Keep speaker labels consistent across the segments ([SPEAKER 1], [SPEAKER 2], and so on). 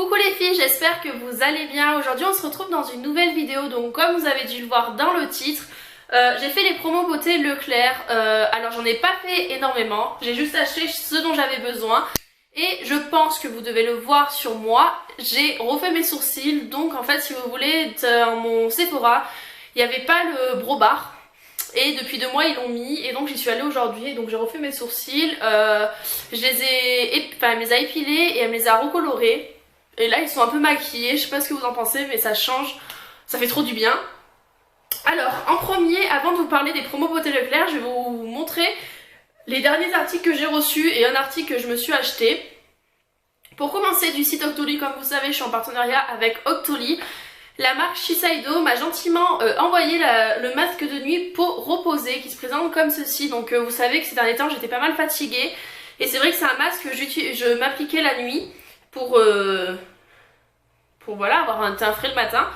[SPEAKER 1] Coucou les filles, j'espère que vous allez bien. Aujourd'hui on se retrouve dans une nouvelle vidéo. Donc comme vous avez dû le voir dans le titre, j'ai fait les promos beauté Leclerc. Alors j'en ai pas fait énormément, j'ai juste acheté ce dont j'avais besoin. Et je pense que vous devez le voir sur moi, j'ai refait mes sourcils. Donc en fait si vous voulez, dans mon Sephora, il n'y avait pas le brow bar. Et depuis 2 mois ils l'ont mis et donc j'y suis allée aujourd'hui. Donc j'ai refait mes sourcils, elle me les a épilés et elle me les a recolorés. Et là ils sont un peu maquillés, je sais pas ce que vous en pensez mais ça change, ça fait trop du bien. Alors en premier, avant de vous parler des promos beauté Leclerc, je vais vous montrer les derniers articles que j'ai reçus et un article que je me suis acheté. Pour commencer, du site Octoly, comme vous savez je suis en partenariat avec Octoly. La marque Shiseido m'a gentiment envoyé le masque de nuit peau reposée qui se présente comme ceci. Donc vous savez que ces derniers temps j'étais pas mal fatiguée. Et c'est vrai que c'est un masque que je m'appliquais la nuit pour voilà, avoir un teint frais le matin.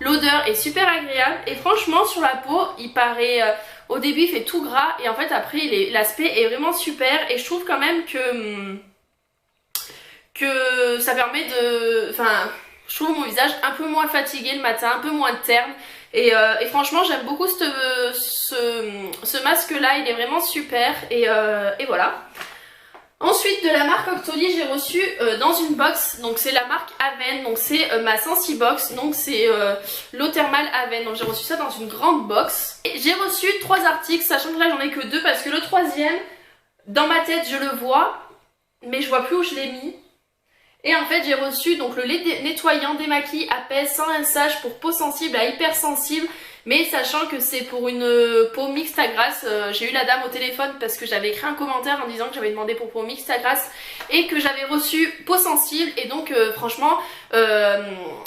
[SPEAKER 1] L'odeur est super agréable et franchement sur la peau il paraît, au début il fait tout gras et en fait après l'aspect est vraiment super. Et je trouve quand même que ça permet de... Enfin, je trouve mon visage un peu moins fatigué le matin, un peu moins terne. Et franchement j'aime beaucoup ce masque là, il est vraiment super. Et voilà. Ensuite de la marque Octoly j'ai reçu dans une box, donc c'est la marque Aven, donc c'est ma Sensi Box, donc c'est l'eau thermale Aven, donc j'ai reçu ça dans une grande box. J'ai reçu 3 articles, sachant que là j'en ai que 2 parce que le troisième, dans ma tête je le vois, mais je vois plus où je l'ai mis. Et en fait j'ai reçu donc le lait nettoyant démaquille apaise sans rinçage pour peau sensible à hypersensible. Mais sachant que c'est pour une peau mixte à grasse, j'ai eu la dame au téléphone parce que j'avais écrit un commentaire en disant que j'avais demandé pour peau mixte à grasse et que j'avais reçu peau sensible. Et donc franchement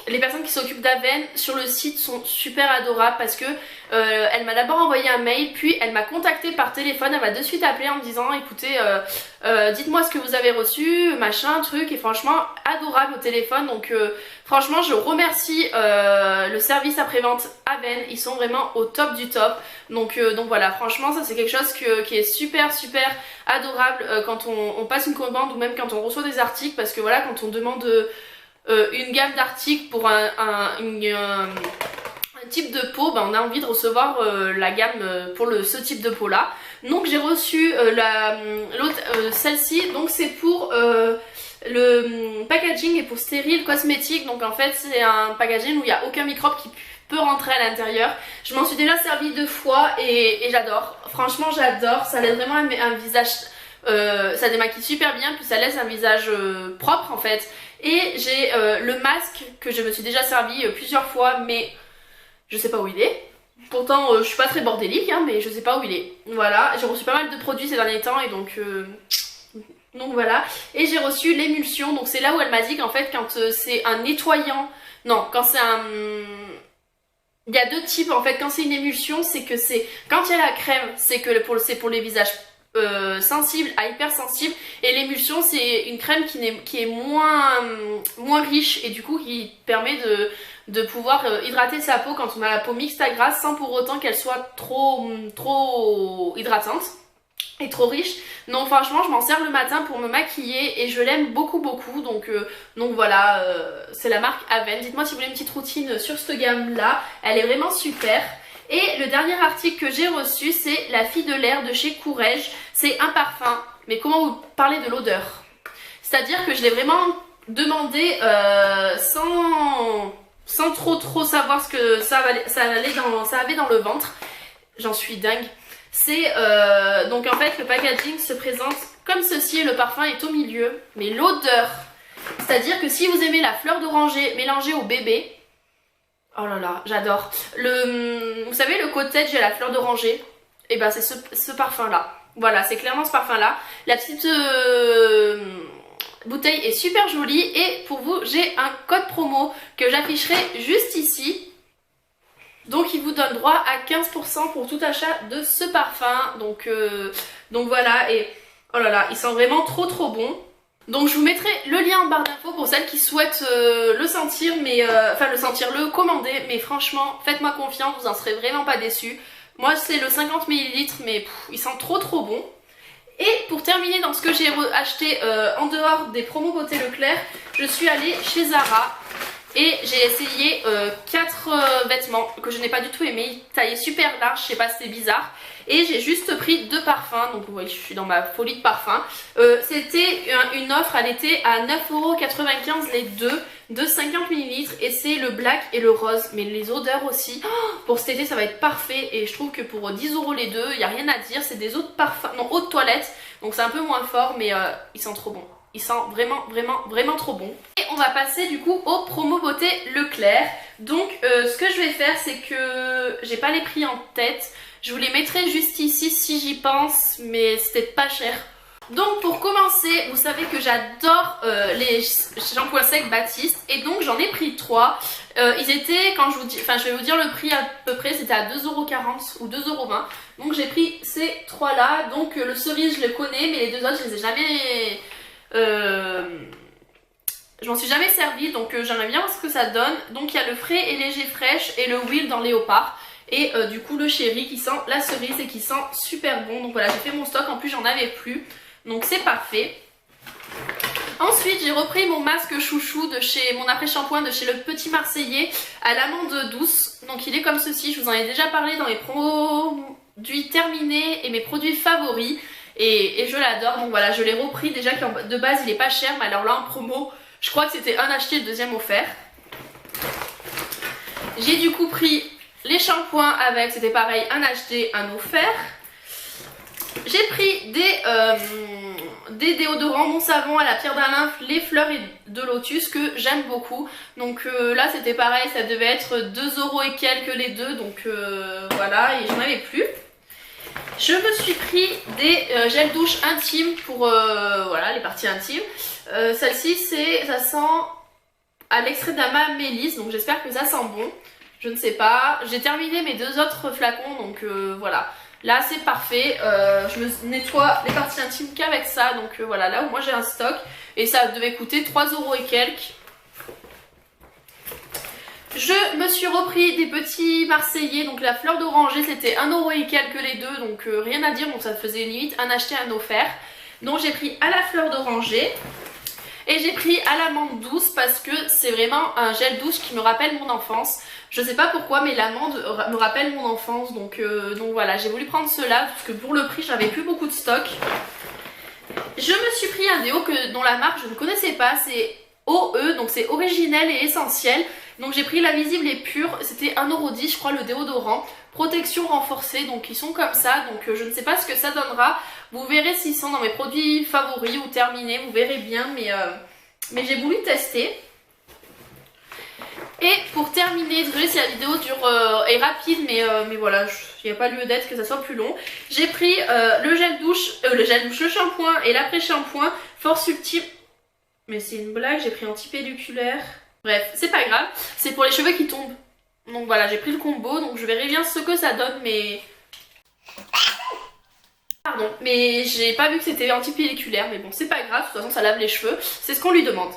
[SPEAKER 1] les personnes qui s'occupent d'Aven sur le site sont super adorables parce que elle m'a d'abord envoyé un mail, puis elle m'a contacté par téléphone, elle m'a de suite appelé en me disant écoutez dites-moi ce que vous avez reçu, machin, truc, et franchement adorable au téléphone. Donc franchement je remercie le service après-vente Aven, ils sont vraiment au top du top. Donc voilà, franchement ça c'est quelque chose qui est super adorable quand on passe une commande ou même quand on reçoit des articles, parce que voilà, quand on demande une gamme d'articles pour un type de peau, ben on a envie de recevoir la gamme pour ce type de peau là. Donc j'ai reçu celle-ci, donc c'est pour le packaging est pour stérile cosmétique. Donc en fait c'est un packaging où il n'y a aucun microbe qui peut rentrer à l'intérieur. Je m'en suis déjà servi 2 fois et j'adore, franchement j'adore, ça laisse vraiment un visage, ça démaquille super bien, puis ça laisse un visage propre en fait. Et j'ai le masque que je me suis déjà servi plusieurs fois mais je sais pas où il est. Pourtant je suis pas très bordélique hein, mais je sais pas où il est. Voilà, j'ai reçu pas mal de produits ces derniers temps et donc voilà. Et j'ai reçu l'émulsion, donc c'est là où elle m'a dit qu'en fait quand c'est un nettoyant, non, quand c'est un... Il y a 2 types en fait. Quand c'est une émulsion, c'est que c'est... Quand il y a la crème, c'est pour les visages sensibles à hypersensibles. Et l'émulsion, c'est une crème qui est moins riche et du coup qui permet de pouvoir hydrater sa peau quand on a la peau mixte à grasse sans pour autant qu'elle soit trop hydratante et trop riche. Donc franchement je m'en sers le matin pour me maquiller et je l'aime beaucoup. Donc voilà, c'est la marque Aven. Dites-moi si vous voulez une petite routine sur cette gamme là, elle est vraiment super. Et le dernier article que j'ai reçu, c'est la Fille de l'air de chez Courrèges. C'est un parfum, mais comment vous parler de l'odeur? C'est-à-dire que je l'ai vraiment demandé sans trop savoir ce que ça avait dans le ventre. J'en suis dingue. C'est donc en fait le packaging se présente comme ceci et le parfum est au milieu. Mais l'odeur, c'est-à-dire que si vous aimez la fleur d'oranger mélangée au bébé, oh là là, j'adore. Vous savez le cottage et la fleur d'oranger, et ben c'est ce parfum là. Voilà, c'est clairement ce parfum là. La petite bouteille est super jolie et pour vous j'ai un code promo que j'afficherai juste ici. Donc il vous donne droit à 15% pour tout achat de ce parfum. Donc voilà, et oh là là, il sent vraiment trop bon. Donc je vous mettrai le lien en barre d'infos pour celles qui souhaitent le sentir, mais le commander. Mais franchement, faites-moi confiance, vous en serez vraiment pas déçus. Moi c'est le 50 ml, mais il sent trop bon. Et pour terminer dans ce que j'ai acheté en dehors des promos beauté Leclerc, je suis allée chez Zara. Et j'ai essayé 4 vêtements que je n'ai pas du tout aimé, taillés super large, je sais pas, c'était bizarre. Et j'ai juste pris 2 parfums, donc vous voyez je suis dans ma folie de parfums. C'était une offre, elle était à 9,95€ les deux, de 50 ml. Et c'est le black et le rose, mais les odeurs aussi. Oh, pour cet été ça va être parfait et je trouve que pour 10€ les deux, il n'y a rien à dire. C'est des eaux de parfum, non eau de toilette, donc c'est un peu moins fort mais ils sentent trop bon. Ils sentent vraiment trop bon. Et on va passer du coup au promo beauté Leclerc. Donc ce que je vais faire c'est que j'ai pas les prix en tête. Je vous les mettrai juste ici si j'y pense, mais c'était pas cher. Donc pour commencer, vous savez que j'adore les shampoings secs Baptiste. Et donc j'en ai pris 3. Ils étaient, quand je vous dis, enfin je vais vous dire le prix à peu près, c'était à 2,40€ ou 2,20€. Donc j'ai pris ces 3 là. Donc le cerise je le connais, mais les deux autres je les ai jamais... je m'en suis jamais servi, donc j'aimerais bien voir ce que ça donne. Donc il y a le frais et léger fraîche et le Will dans léopard. Et du coup le chéri qui sent la cerise et qui sent super bon. Donc voilà, j'ai fait mon stock, en plus j'en avais plus. Donc c'est parfait. Ensuite j'ai repris mon masque chouchou de chez mon après-shampoing de chez le Petit Marseillais à l'amande douce. Donc il est comme ceci, je vous en ai déjà parlé dans mes produits terminés et mes produits favoris. Et je l'adore, donc voilà, je l'ai repris déjà, de base il est pas cher, mais alors là en promo, je crois que c'était un acheté, le deuxième offert. J'ai du coup pris les shampoings avec, c'était pareil, un acheté, un offert. J'ai pris des déodorants, mon savon à la pierre d'un lymphe, les fleurs et de lotus que j'aime beaucoup. Donc là c'était pareil, ça devait être 2€ et quelques les deux, donc voilà, et j'en avais plus. Je me suis pris des gels douche intimes pour voilà, les parties intimes. Celle-ci, ça sent à l'extrait d'ama mélisse, donc j'espère que ça sent bon. Je ne sais pas. J'ai terminé mes 2 autres flacons, donc voilà. Là, c'est parfait. Je me nettoie les parties intimes qu'avec ça, donc voilà. Là, au moins, j'ai un stock. Et ça devait coûter 3€ et quelques. Je me suis repris des petits Marseillais, donc la fleur d'oranger c'était 1€ et quelques les deux, donc rien à dire, donc ça faisait limite un acheté un offert. Donc j'ai pris à la fleur d'oranger et j'ai pris à l'amande douce parce que c'est vraiment un gel douche qui me rappelle mon enfance. Je sais pas pourquoi mais l'amande me rappelle mon enfance, donc voilà, j'ai voulu prendre cela parce que pour le prix j'avais plus beaucoup de stock. Je me suis pris un déo dont la marque je ne connaissais pas, c'est OE, donc c'est originel et essentiel. Donc j'ai pris la visible et pure, c'était 1,10€ je crois le déodorant. Protection renforcée, donc ils sont comme ça, donc je ne sais pas ce que ça donnera. Vous verrez s'ils sont dans mes produits favoris ou terminés, vous verrez bien, mais j'ai voulu tester. Et pour terminer, désolé si la vidéo est rapide, mais voilà, il n'y a pas lieu d'être que ça soit plus long. J'ai pris le shampoing et l'après-shampoing Force Ultime. Mais c'est une blague, j'ai pris anti-pelliculaire. Bref, c'est pas grave, c'est pour les cheveux qui tombent. Donc voilà, j'ai pris le combo, donc je verrai bien ce que ça donne, mais... Pardon, mais j'ai pas vu que c'était anti-pelliculaire, mais bon, c'est pas grave, de toute façon ça lave les cheveux, c'est ce qu'on lui demande.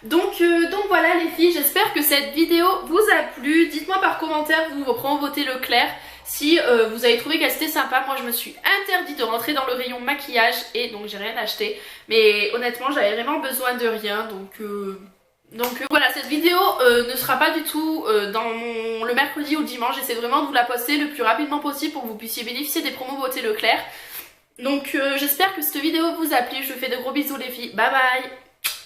[SPEAKER 1] Donc voilà les filles, j'espère que cette vidéo vous a plu. Dites-moi par commentaire, vos promos beauté Leclerc, si vous avez trouvé qu'elle était sympa. Moi je me suis interdit de rentrer dans le rayon maquillage et donc j'ai rien acheté. Mais honnêtement j'avais vraiment besoin de rien, donc voilà, cette vidéo ne sera pas du tout le mercredi ou le dimanche. J'essaie vraiment de vous la poster le plus rapidement possible pour que vous puissiez bénéficier des promos beauté Leclerc. Donc j'espère que cette vidéo vous a plu, je vous fais de gros bisous les filles, bye bye.